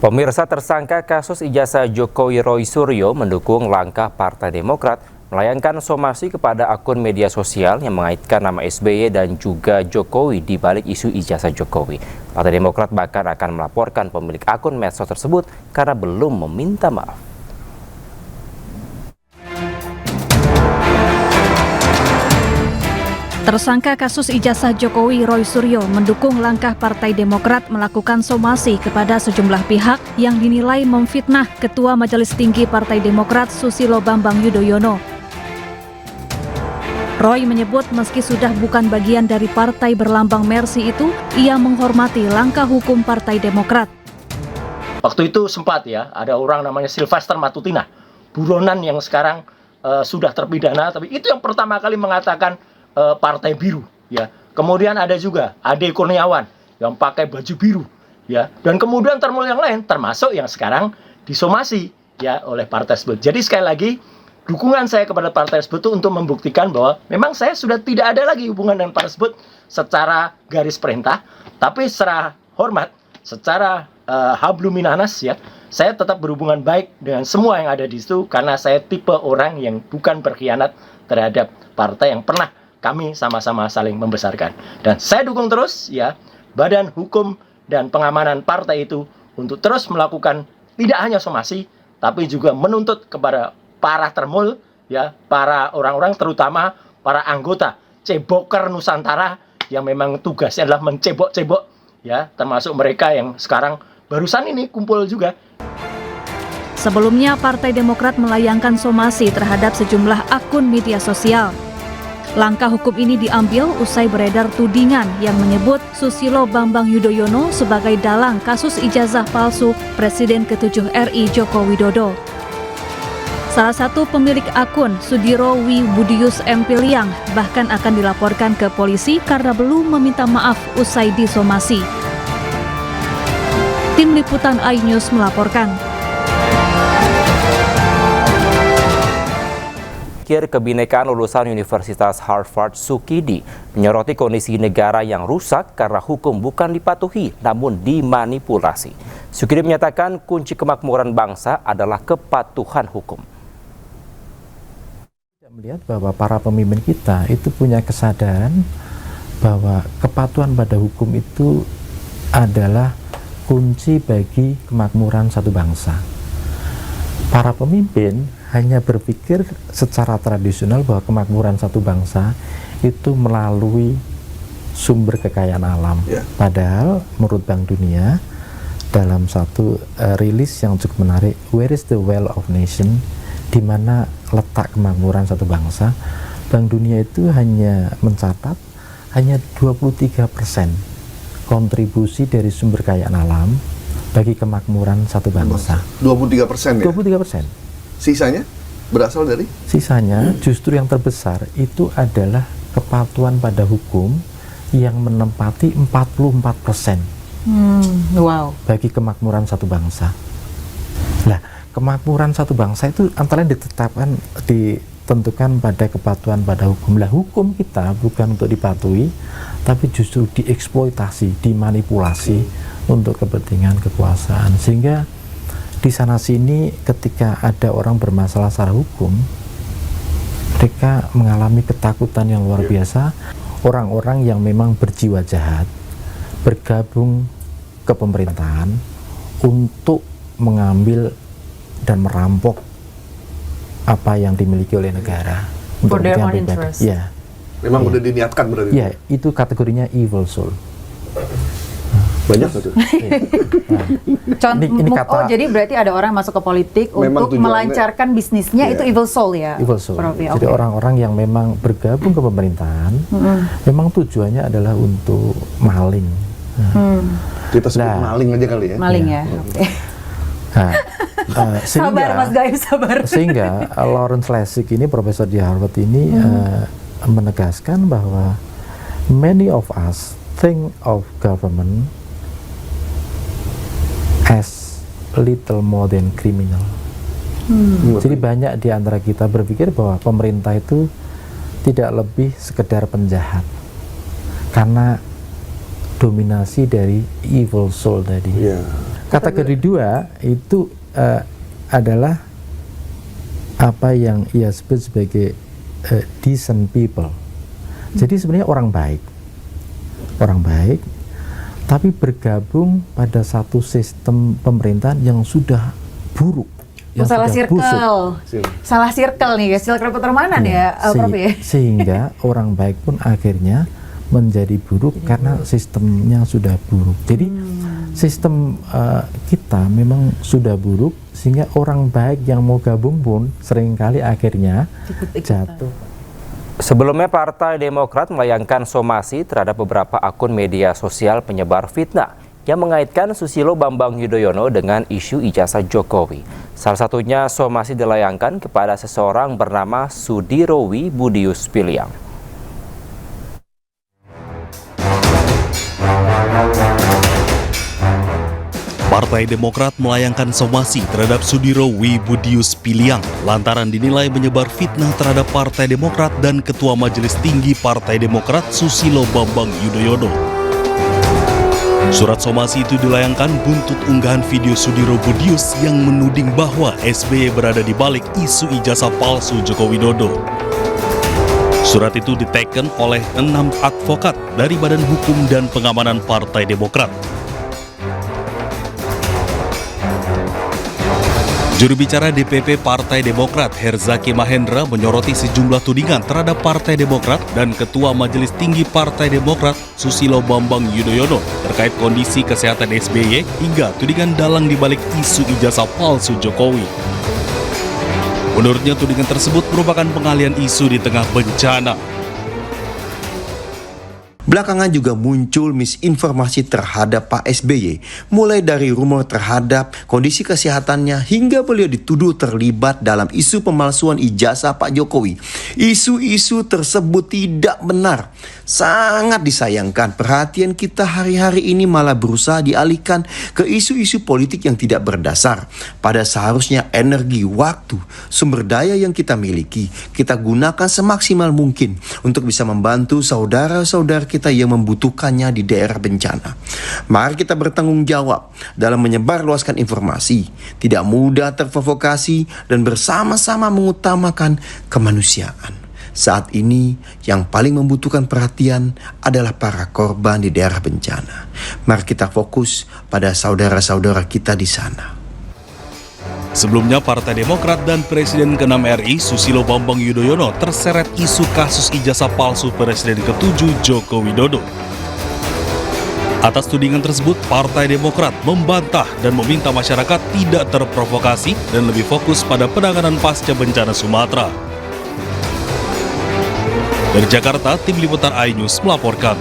Pemirsa, tersangka kasus ijazah Jokowi Roy Suryo mendukung langkah Partai Demokrat melayangkan somasi kepada akun media sosial yang mengaitkan nama SBY dan juga Jokowi di balik isu ijazah Jokowi. Partai Demokrat bahkan akan melaporkan pemilik akun medsos tersebut karena belum meminta maaf. Tersangka kasus ijazah Jokowi Roy Suryo mendukung langkah Partai Demokrat melakukan somasi kepada sejumlah pihak yang dinilai memfitnah Ketua Majelis Tinggi Partai Demokrat Susilo Bambang Yudhoyono. Roy menyebut meski sudah bukan bagian dari partai berlambang Mercy itu, ia menghormati langkah hukum Partai Demokrat. Waktu itu sempat ada orang namanya Sylvester Matutina, buronan yang sekarang sudah terpidana, tapi itu yang pertama kali mengatakan Partai Biru, Kemudian ada juga Ade Kurniawan yang pakai baju biru, Dan kemudian yang lain, termasuk yang sekarang disomasi, oleh partai tersebut. Jadi sekali lagi, dukungan saya kepada partai tersebut itu untuk membuktikan bahwa memang saya sudah tidak ada lagi hubungan dengan partai tersebut secara garis perintah, tapi secara hormat, secara hablum minanas, saya tetap berhubungan baik dengan semua yang ada di situ karena saya tipe orang yang bukan berkhianat terhadap partai yang pernah kami sama-sama saling membesarkan. Dan saya dukung terus Badan Hukum dan Pengamanan Partai itu untuk terus melakukan tidak hanya somasi, tapi juga menuntut kepada para termul, para orang-orang, terutama para anggota Ceboker Nusantara yang memang tugasnya adalah mencebok-cebok, termasuk mereka yang sekarang barusan ini kumpul juga. Sebelumnya, Partai Demokrat melayangkan somasi terhadap sejumlah akun media sosial. Langkah hukum ini diambil usai beredar tudingan yang menyebut Susilo Bambang Yudhoyono sebagai dalang kasus ijazah palsu Presiden ke-7 RI Joko Widodo. Salah satu pemilik akun, Sudiro Wibudius M. Piliang, bahkan akan dilaporkan ke polisi karena belum meminta maaf usai disomasi. Tim Liputan iNews melaporkan. Kebinekaan lulusan Universitas Harvard Sukidi menyoroti kondisi negara yang rusak karena hukum bukan dipatuhi namun dimanipulasi. Sukidi menyatakan kunci kemakmuran bangsa adalah kepatuhan hukum. Melihat bahwa para pemimpin kita itu punya kesadaran bahwa kepatuhan pada hukum itu adalah kunci bagi kemakmuran satu bangsa. Para pemimpin hanya berpikir secara tradisional bahwa kemakmuran satu bangsa itu melalui sumber kekayaan alam. Padahal menurut Bank Dunia dalam satu rilis yang cukup menarik, Where is the Wealth of Nation, di mana letak kemakmuran satu bangsa, Bank Dunia itu hanya mencatat hanya 23% kontribusi dari sumber kekayaan alam bagi kemakmuran satu bangsa. 23% ya? 23%. Sisanya berasal dari? Sisanya justru yang terbesar itu adalah kepatuhan pada hukum yang menempati 44%. Wow. Bagi kemakmuran satu bangsa. Nah, kemakmuran satu bangsa itu antara lain ditentukan pada kepatuhan pada hukum. Lah, hukum kita bukan untuk dipatuhi, tapi justru dieksploitasi, dimanipulasi untuk kepentingan kekuasaan. Sehingga di sana sini ketika ada orang bermasalah secara hukum, mereka mengalami ketakutan yang luar biasa. Orang-orang yang memang berjiwa jahat bergabung ke pemerintahan untuk mengambil dan merampok apa yang dimiliki oleh negara. For their own interest. Ya. Memang udah diniatkan berarti. Ya, itu kategorinya evil soul. Banyak itu. Ini kata, jadi berarti ada orang masuk ke politik memang untuk melancarkan bisnisnya, itu evil soul ya? Evil soul. Profi, jadi orang-orang yang memang bergabung ke pemerintahan, memang tujuannya adalah untuk maling. Kita sebut maling aja kali ya? Maling ya. Sehingga, sabar Mas Gaib, sabar. Sehingga Lawrence Lessig ini, profesor di Harvard ini menegaskan bahwa many of us think of government as little more than criminal. Jadi banyak di antara kita berpikir bahwa pemerintah itu tidak lebih sekedar penjahat karena dominasi dari evil soul tadi. Kategori 2 itu adalah apa yang ia sebut sebagai decent people. Jadi sebenarnya orang baik, tapi bergabung pada satu sistem pemerintahan yang sudah buruk, yang salah sudah circle, salah circle nih, circle pertemanan ya, Prof ya. Sehingga orang baik pun akhirnya menjadi buruk karena sistemnya sudah buruk. Jadi sistem kita memang sudah buruk, sehingga orang baik yang mau gabung pun seringkali akhirnya jatuh. Sebelumnya Partai Demokrat melayangkan somasi terhadap beberapa akun media sosial penyebar fitnah yang mengaitkan Susilo Bambang Yudhoyono dengan isu ijazah Jokowi. Salah satunya somasi dilayangkan kepada seseorang bernama Sudirowi Budius Piliang. Partai Demokrat melayangkan somasi terhadap Sudirowi Budius Piliang lantaran dinilai menyebar fitnah terhadap Partai Demokrat dan Ketua Majelis Tinggi Partai Demokrat Susilo Bambang Yudhoyono. Surat somasi itu dilayangkan buntut unggahan video Sudiro Budius yang menuding bahwa SBY berada di balik isu ijazah palsu Joko Widodo. Surat itu diteken oleh 6 advokat dari Badan Hukum dan Pengamanan Partai Demokrat. Juru bicara DPP Partai Demokrat Herzaki Mahendra menyoroti sejumlah tudingan terhadap Partai Demokrat dan Ketua Majelis Tinggi Partai Demokrat Susilo Bambang Yudhoyono terkait kondisi kesehatan SBY hingga tudingan dalang dibalik isu ijazah palsu Jokowi. Menurutnya tudingan tersebut merupakan pengalihan isu di tengah bencana. Belakangan juga muncul misinformasi terhadap Pak SBY, mulai dari rumor terhadap kondisi kesehatannya hingga beliau dituduh terlibat dalam isu pemalsuan ijazah Pak Jokowi. Isu-isu tersebut tidak benar. Sangat disayangkan perhatian kita hari-hari ini malah berusaha dialihkan ke isu-isu politik yang tidak berdasar. Pada seharusnya energi, waktu, sumber daya yang kita miliki, kita gunakan semaksimal mungkin untuk bisa membantu saudara-saudara kita yang membutuhkannya di daerah bencana. Mari kita bertanggung jawab dalam menyebarluaskan informasi, tidak mudah terprovokasi dan bersama-sama mengutamakan kemanusiaan. Saat ini yang paling membutuhkan perhatian adalah para korban di daerah bencana. Mari kita fokus pada saudara-saudara kita di sana. Sebelumnya Partai Demokrat dan Presiden ke-6 RI Susilo Bambang Yudhoyono terseret isu kasus ijazah palsu Presiden ke-7 Joko Widodo. Atas tudingan tersebut, Partai Demokrat membantah dan meminta masyarakat tidak terprovokasi dan lebih fokus pada penanganan pasca bencana Sumatera. Dari Jakarta, Tim Liputan iNews melaporkan.